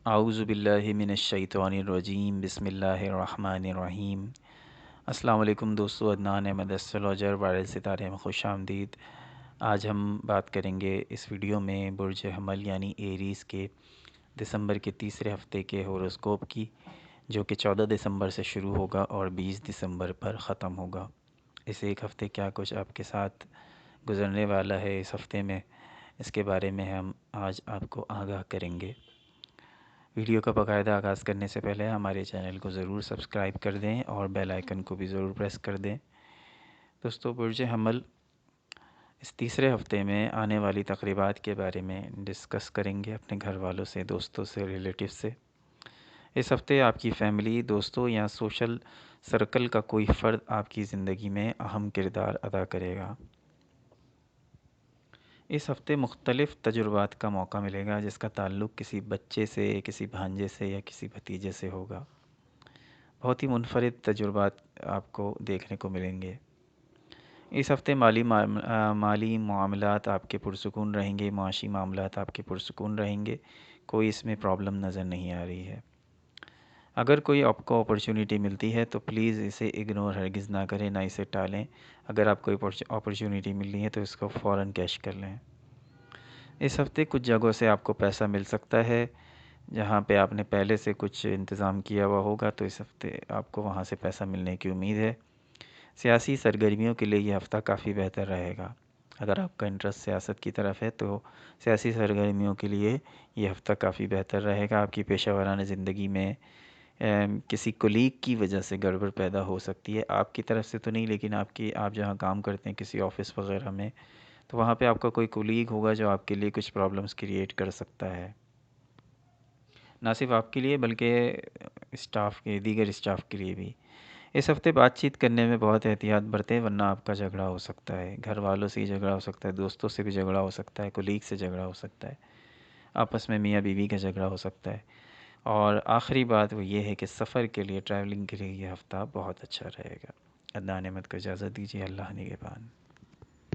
اعوذ باللہ من الشیطان الرجیم بسم اللہ الرحمن الرحیم۔ السلام علیکم دوستو، عدنان احمد اسٹرالوجر وائرل ستارے میں خوش آمدید۔ آج ہم بات کریں گے اس ویڈیو میں برج حمل یعنی ایریز کے دسمبر کے تیسرے ہفتے کے ہوروسکوپ کی، جو کہ 14 دسمبر سے شروع ہوگا اور 20 دسمبر پر ختم ہوگا۔ اس ایک ہفتے کیا کچھ آپ کے ساتھ گزرنے والا ہے اس ہفتے میں، اس کے بارے میں ہم آج آپ کو آگاہ کریں گے۔ ویڈیو کا باقاعدہ آغاز کرنے سے پہلے ہمارے چینل کو ضرور سبسکرائب کر دیں اور بیل آئیکن کو بھی ضرور پریس کر دیں۔ دوستو، برج حمل اس تیسرے ہفتے میں آنے والی تقریبات کے بارے میں ڈسکس کریں گے اپنے گھر والوں سے، دوستوں سے، ریلیٹیو سے۔ اس ہفتے آپ کی فیملی، دوستوں یا سوشل سرکل کا کوئی فرد آپ کی زندگی میں اہم کردار ادا کرے گا۔ اس ہفتے مختلف تجربات کا موقع ملے گا جس کا تعلق کسی بچے سے، کسی بھانجے سے یا کسی بھتیجے سے ہوگا۔ بہت ہی منفرد تجربات آپ کو دیکھنے کو ملیں گے۔ اس ہفتے مالی معاملات آپ کے پرسکون رہیں گے، معاشی معاملات آپ کے پرسکون رہیں گے، کوئی اس میں پرابلم نظر نہیں آ رہی ہے۔ اگر کوئی آپ کو اپرچونٹی ملتی ہے تو پلیز اسے اگنور ہرگز نہ کریں، نہ اسے ٹالیں۔ اگر آپ کو اپرچونٹی مل رہی ہے تو اس کو فوراً کیش کر لیں۔ اس ہفتے کچھ جگہوں سے آپ کو پیسہ مل سکتا ہے، جہاں پہ آپ نے پہلے سے کچھ انتظام کیا ہوا ہوگا تو اس ہفتے آپ کو وہاں سے پیسہ ملنے کی امید ہے۔ سیاسی سرگرمیوں کے لیے یہ ہفتہ کافی بہتر رہے گا۔ اگر آپ کا انٹرسٹ سیاست کی طرف ہے تو سیاسی سرگرمیوں کے لیے یہ ہفتہ کافی بہتر رہے گا۔ آپ کی پیشہ ورانہ زندگی میں کسی کولیگ کی وجہ سے گڑبڑ پیدا ہو سکتی ہے، آپ کی طرف سے تو نہیں، لیکن آپ جہاں کام کرتے ہیں کسی آفس وغیرہ میں، تو وہاں پہ آپ کا کوئی کولیگ ہوگا جو آپ کے لیے کچھ پرابلمس کریٹ کر سکتا ہے۔ نہ صرف آپ کے لیے بلکہ دیگر اسٹاف کے لیے بھی۔ اس ہفتے بات چیت کرنے میں بہت احتیاط برتیں، ورنہ آپ کا جھگڑا ہو سکتا ہے۔ گھر والوں سے ہی جھگڑا ہو سکتا ہے، دوستوں سے بھی جھگڑا ہو سکتا ہے، کولیگ سے جھگڑا ہو سکتا ہے، آپس میں میاں بیوی کا جھگڑا ہو سکتا ہے۔ اور آخری بات وہ یہ ہے کہ سفر کے لیے، ٹریولنگ کے لیے یہ ہفتہ بہت اچھا رہے گا۔ عدنان احمد کو اجازت دیجیے، اللہ نگہبان۔